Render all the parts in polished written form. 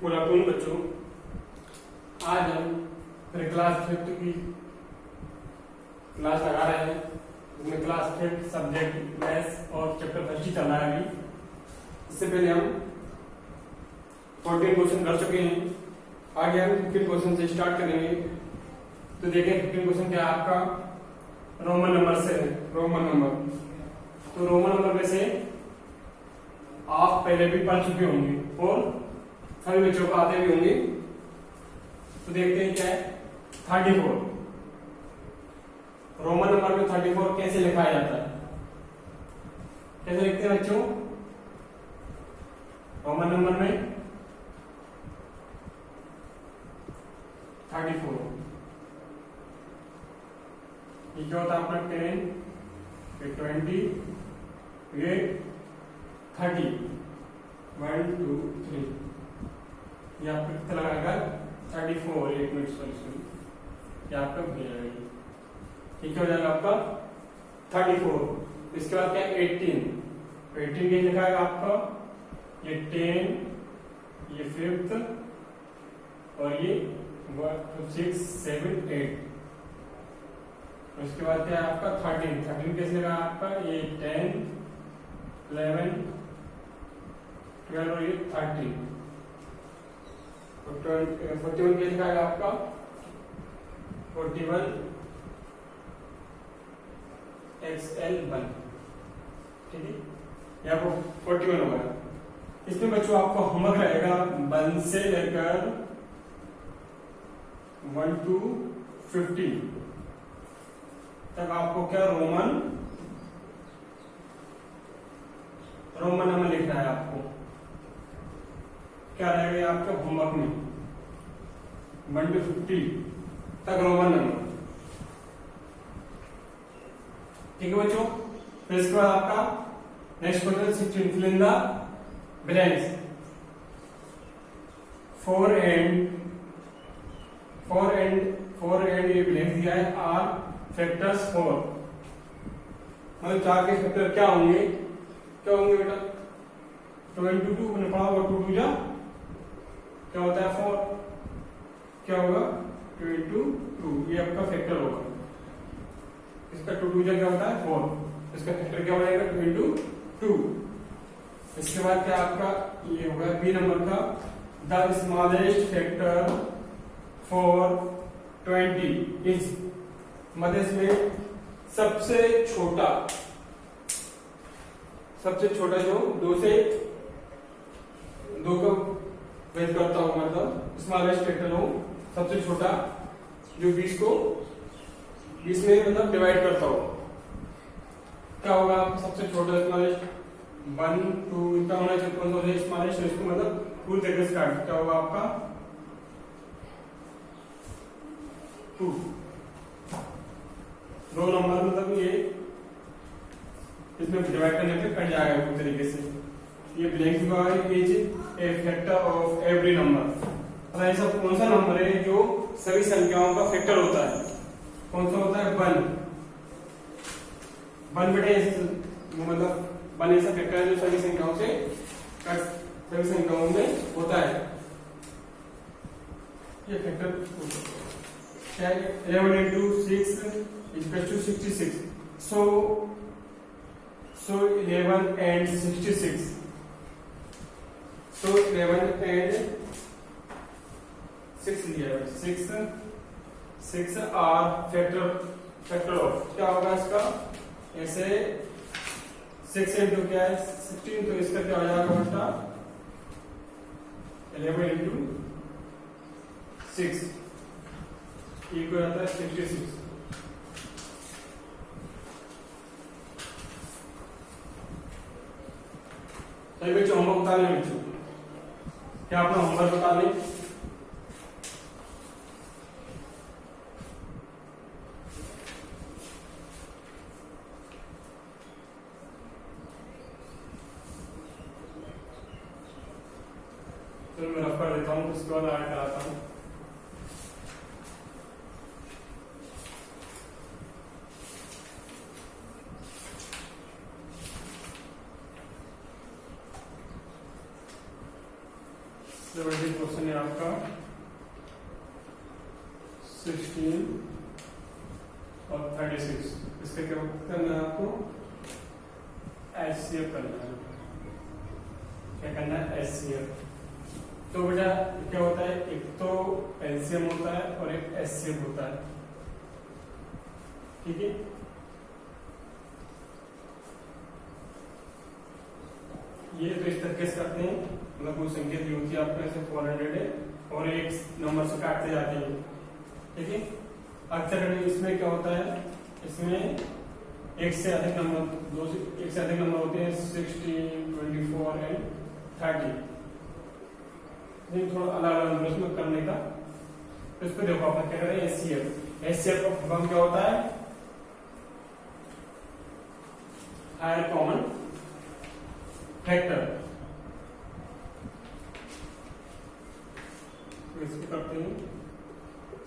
Good afternoon बच्चों। आज हम फिर क्लास फिफ्थ की क्लास लगा रहे हैं, जिसमें क्लास फिफ्थ सब्जेक्ट मैथ्स और चैप्टर फर्स्ट ही चल रहा है अभी। इससे पहले हम 14 क्वेश्चन कर चुके हैं। आगे हम 15 क्वेश्चन से स्टार्ट करेंगे। तो देखें 15 क्वेश्चन क्या आपका रोमन नंबर से है। रोमन नंबर, तो रोमन नंबर में से आप पहले भी पढ़ चुके होंगे और सभी बच्चों को आते भी होंगे। तो देखते हैं क्या है 34। रोमन नंबर में 34 कैसे लिखा जाता है, कैसे लिखते हैं बच्चों? रोमन नंबर में 34 ये क्या होता है अपना 10, ये 20, ये 30, 1 2 3, ये आपका कितना लगाएगा 34। 1 मिनट सॉरी, ये आपका भेजेगा, ये क्या हो जाएगा आपका 34। इसके बाद क्या 18, 18 ये लिखाएगा आपका ये 10, ये 5th और ये 6 7 8। उसके बाद क्या है आपका 13, 13 कैसे लगा आपका ये 10 11 12 और ये 13। 41 क्या लिखाएगा आपका 41 XL1, ठीक है, ये आपको 41 होगा। इसमें बच्चों आपको होमवर्क रहेगा 1 से लेकर 1 to 50 तक आपको क्या रोमन नंबर लिखना है। आपको क्या रहेगा आपके होमवर्क में 1 to 50 तक रोमन नंबर, ठीक है बच्चों। फिर इसके बाद आपका next question 16 fill in the blanks. 4 and ये ब्लैंक दिया है आर फैक्टर्स 4, मतलब 4 के फैक्टर क्या होंगे बेटा 22 मैंने पढ़ा होगा 2 2 जा क्या होता है 4, क्या होगा 22, ये आपका फैक्टर होगा। इसका 2 2 जा क्या होता है 4, इसका फैक्टर क्या हो जाएगा 22। इसके बाद क्या आपका ये होगा बी नंबर का the smallest factor for 20 is, मतलब में सबसे छोटा जो 2 से 2 को वेट करता हूं, मतलब स्मॉलेस्ट फैक्टर हो सबसे छोटा जो 20 में मतलब डिवाइड करता हो, क्या होगा सबसे छोटा स्मॉलेस्ट 1 2 इतना होना चाहिए। कौन सा स्मॉलेस्ट इसको मतलब फुल तरीके से काट, क्या होगा आपका 2। 2 नंबर मतलब ये इसमें डिवाइड करने पे कट जाएगा पूरी तरीके से। ये blank is a factor of every number, मतलब ऐसा कौन सा नंबर है जो सभी संख्याओं का फैक्टर होता है? कौन सा होता है 1 बटे मतलब 1 ऐसा फैक्टर है जो सभी संख्याओं में होता है। ये फैक्टर क्या है 11 into 6 equals to 66। So 11 and 66, so 11 and 6 लिया है, 6 are फैक्टर ऑफ, क्या होगा इसका ऐसे 6 into क्या है 16, तो इसका क्या हो जाएगा बेटा 11 into 6 इक्वल आता है 66। सही बच्चों होमवर्क बता लें बच्चों, क्या अपना होमवर्क बता लें? चलो मैं रफ कर देता हूँ, उसके बाद आगे कराता हूँ। 70 क्वेश्चन है आपका 16 और 36। इसका क्या करना है आपको? HCF करना है। क्या करना है? HCF। तो बेटा क्या होता है, एक तो LCM होता है और एक HCF होता है, ठीक है। ये तो इस तरीके से करते हैं, मतलब कोई संख्या दी होती है आपको ऐसे 400 है और एक नंबर से काटते जाते हैं, ठीक है। अक्सर इसमें क्या होता है, इसमें एक से अधिक नंबर, एक से अधिक नंबर होते हैं, 16, 24 एंड 30। थोड़ा अलग अलग नंबर में करने का। तो इस पर देखो अपन क्या करें, HCF का फॉर्म क्या होता है? Higher common factor. तो इसको करते हैं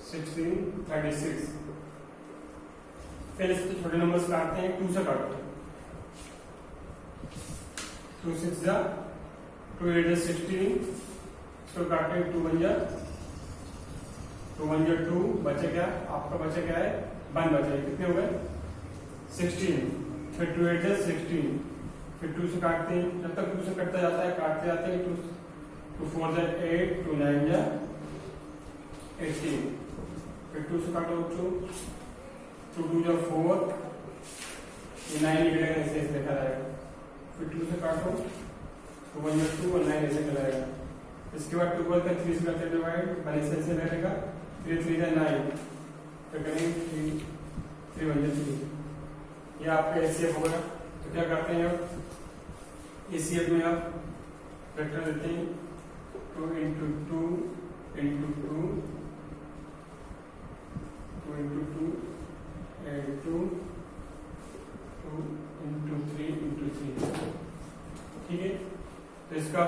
16, 36। पहले इसके छोटे नंबर से काटते हैं, 2 से काटते हैं। 2 6 जा 2 8 16, इसको काटते हैं 2 1 जा 2, बचे क्या आपका? बचे क्या है? 1 बचे। कितने हो गए? 16। फिर 2 8 जा 16, फिर 2 से काटते हैं, जब तक 2 से कटता जाता है काटते जाते हैं। 2 4 जा 8, 2 9 जा 18, फिर 2 से काटो 2 2 जा 4, ये 9 निकलेगा, ऐसे लिखा जाएगा। फिर 2 से काटो 2 1 जा 2 और 9 ऐसे निकल जाएगा। इसके बाद 12 का 3 से करते डिवाइड, ऐसे रहेगा। 3 3 जा 9, तो करेंगे 3 1 जा 3। ये आपका HCF होगा। तो क्या करते हैं आप? HCF में आप वेक्टर देते हैं 2 into 2 into 2 2 into 2 and 2 2 into 3 into 3, ठीक है। तो इसका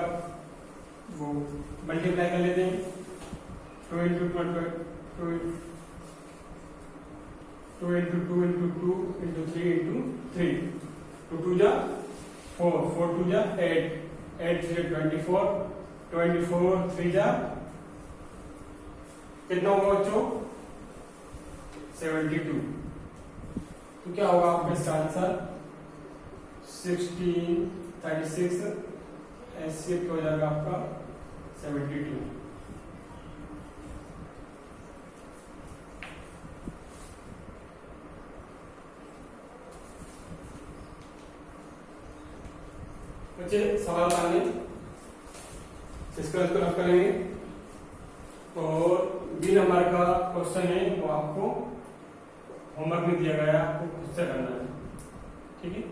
वो मल्टीप्लाई कर लेते हैं। 2 into 2 2 2 into 2 into 2 into 3 into 3, 2 2 जा 4, 4 2 जा 8, 8 3 24, 24 3 जा कितना होगा बच्चों? 72। तो क्या होगा आपका इसका आंसर? 16 36। HCF हो जाएगा आपका 72। बच्चे सवाल आने इसका रफ करेंगे, और बी नंबर का क्वेश्चन है वो आपको होमवर्क में दिया गया है, आपको खुद से करना है, ठीक है।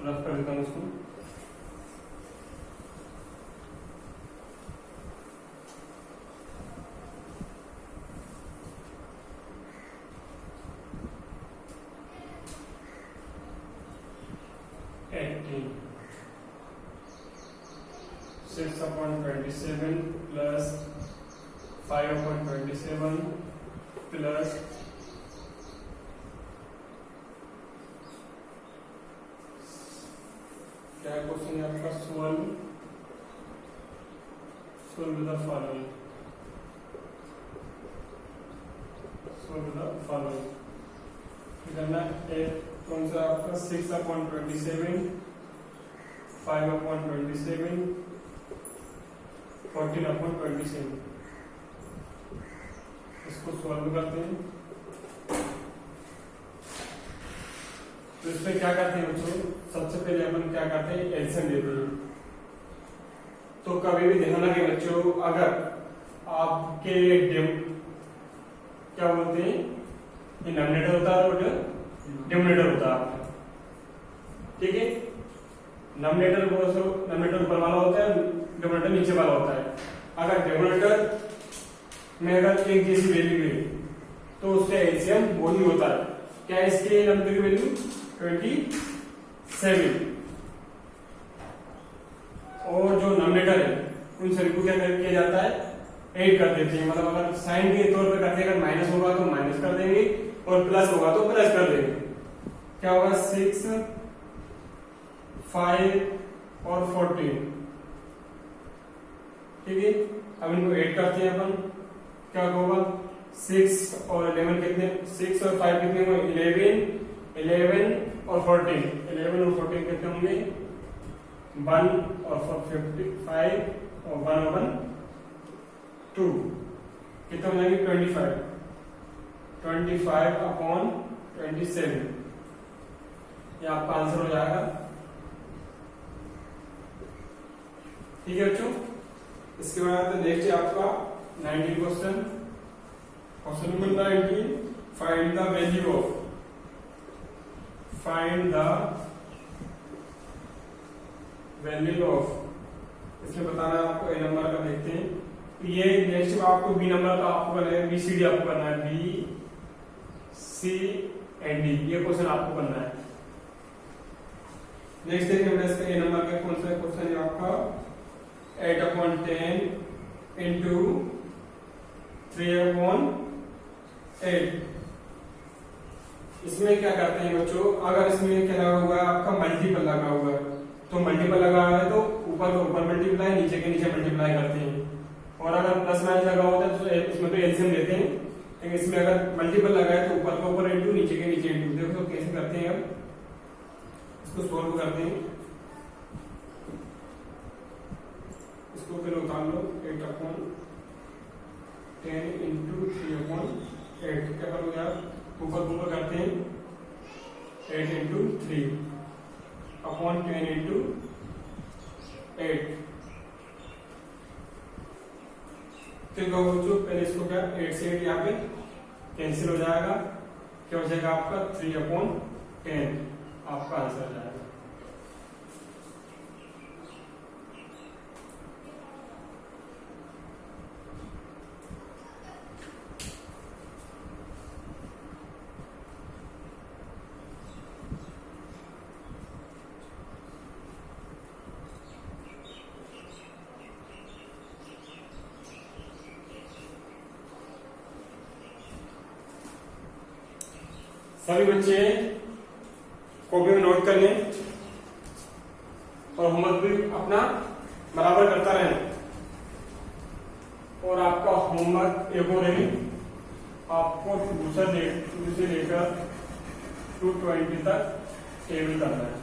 रफ कर देता हूँ इसको। Six upon 27 plus 5 upon 27 plus क्या क्वेश्चन है आपका? solve the following, solve the following। करना है कौन सा आपका? 6 upon 27, 5 upon 27, 14 upon 27। इसको सॉल्व करते हैं। तो इसमें क्या करते हैं बच्चों? सबसे पहले अपन क्या करते हैं? एलसीएम लेते हैं। तो कभी भी ध्यान रखें बच्चों, अगर आपके क्या बोलते हैं, ये नॉमिनेटर होता है और डिनोमिनेटर होता है, ठीक है। नॉमिनेटर ऊपर वाला होता है, डिनोमिनेटर नीचे वाला होता है। अगर डिनोमिनेटर में अगर एक जैसी वैल्यू है तो उसका एलसीएम वही होता है। क्या है इसके नंबर की वैल्यू? 27। और जो डिनोमिनेटर है उन सभी को क्या किया जाता है, ऐड कर देते हैं। मतलब अगर साइन के तौर पर करते हैं, अगर माइनस होगा तो माइनस कर देंगे और प्लस होगा तो प्लस कर देंगे। क्या होगा 6, 5 और 14, ठीक है। अब इनको ऐड करते हैं अपन, क्या होगा 6 और 11 कितने, 6 और 5 कितने होंगे 11 और 14, 11 और 14 कितने होंगे 1 और 55 और 1 और 1 2, कितने हो जाएंगे 25 अपॉन 27, ये आपका आंसर हो जाएगा। ठीक है बच्चों, इसके बाद नेक्स्ट है आपका 19 question number 19, find the value of, इसमें बताना है आपको। ए नंबर का देखते हैं, ये नेक्स्ट आपको बी नंबर का आपको करना है, BCD आपको करना है, BC and D, ये क्वेश्चन आपको करना है। नेक्स्ट देखिए बेटा, इसका ए नंबर का कौन सा क्वेश्चन है आपका 8/10 इंटू 3/8। इसमें क्या करते हैं बच्चों, अगर इसमें क्या लगा हुआ है आपका मल्टीपल लगा हुआ है, तो मल्टीपल लगा हुआ है तो ऊपर के ऊपर मल्टीप्लाई, नीचे के नीचे मल्टीप्लाई करते हैं। और अगर प्लस माइनस लगा होता है तो इसमें तो एलसीएम लेते हैं, लेकिन इसमें अगर मल्टीपल लगा है तो ऊपर के ऊपर इंटू, नीचे के नीचे इंटू। देखो तो कैसे करते हैं, अब इसको सोल्व करते हैं। इसको पहले उतार लो, 8/10 इंटू 3/8, क्या करोगे आप ऊपर ऊपर करते हैं 8 इंटू 3 अपॉन 10 इंटू 8। फिर बच्चों पहले इसको क्या 8 से 8 यहाँ पे कैंसिल हो जाएगा, क्या हो जाएगा आपका 3/10, आपका आंसर आ जाएगा। सभी बच्चे कॉपी में नोट कर लें और होमवर्क भी अपना बराबर करता रहें। और आपका होमवर्क एक और है, आपको दूसरे से लेकर 220 तक टेबल करना है।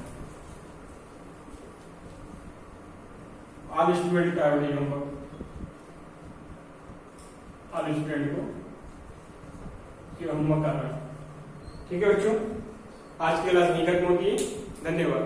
ऑल स्टूडेंट का है होमवर्क, ऑल स्टूडेंट को होमवर्क करना है। ठीक है बच्चों, आज की क्लास नहीं खत्म होगी। धन्यवाद।